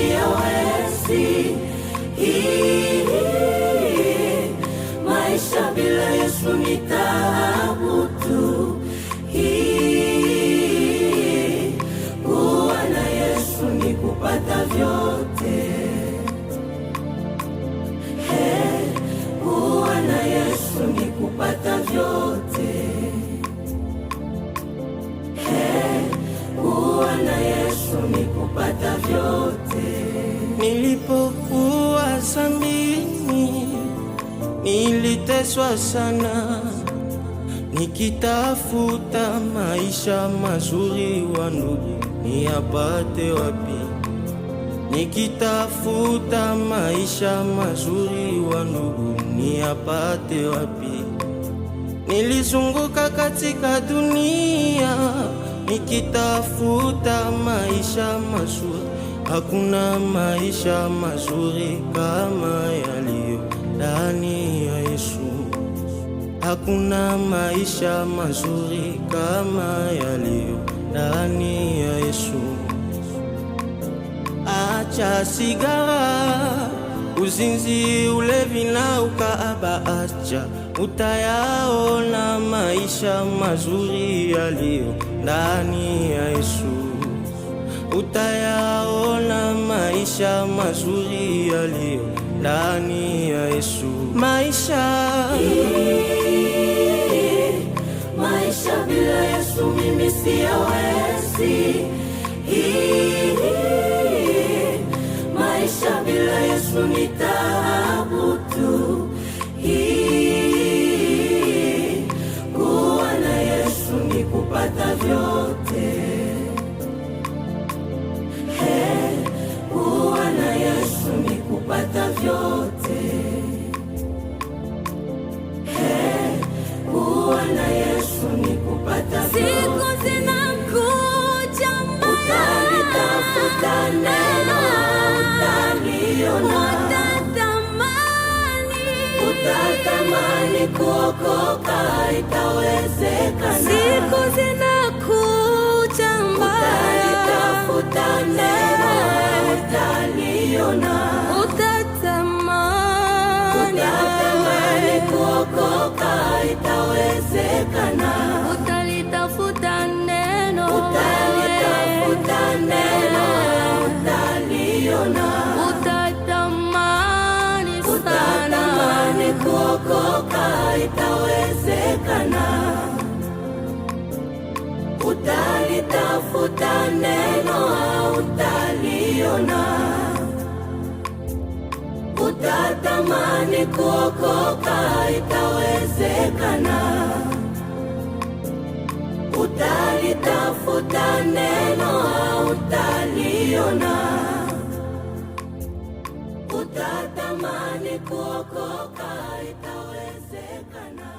siyawezi. Maisha bila Yesu ni taabu tu. Kuwa na Yesu ni kupata vyote. Kuwa na Yesu ni kupata vyote. Kuwa na Yesu ni kupata vyote. Nilipokuwa zambini, niliteswa sana, nikitafuta maisha mazuri. Wa ndugu niyapate wapi? Nikitafuta maisha mazuri, wa ndugu niyapate wapi? Nilizunguka katika dunia nikitafuta maisha mazuri. Hakuna maisha mazuri kama yaliyo ndani ya Yesu. Hakuna maisha mazuri kama yaliyo ndani ya Yesu. Acha sigara, uzinzi, ulevi na ukahaba, acha, utayaona maisha mazuri yaliyo ndani ya Yesu. Utayaona maisha mazuri yaliyo ndani ya Yesu. Maisha bila Yesu mimi siyawezi. Maisha bila Yesu ni taabu tu. Kuwa na Yesu ni kupata vyote. Kuwa na Yesu ni kupata vyote. Kuwa na Yesu ni kupata vyote. Siku zinakuja mbaya, utalitafuta neno, utaliona. Utatamani kuokoka, itawezekana. Siku zinakuja mbaya, utalitafuta neno, utaliona. Utatamani kuokoka, itawezekana. Utalitafuta neno, utalitafuta neno, utaliona. Utatamani kuokoka, itawezekana. Utalitafuta neno, utaliona. Utatamani kuokoka, itawezekana. Utalitafuta neno, utaliona. Utatamani kuokoka, itawezekana.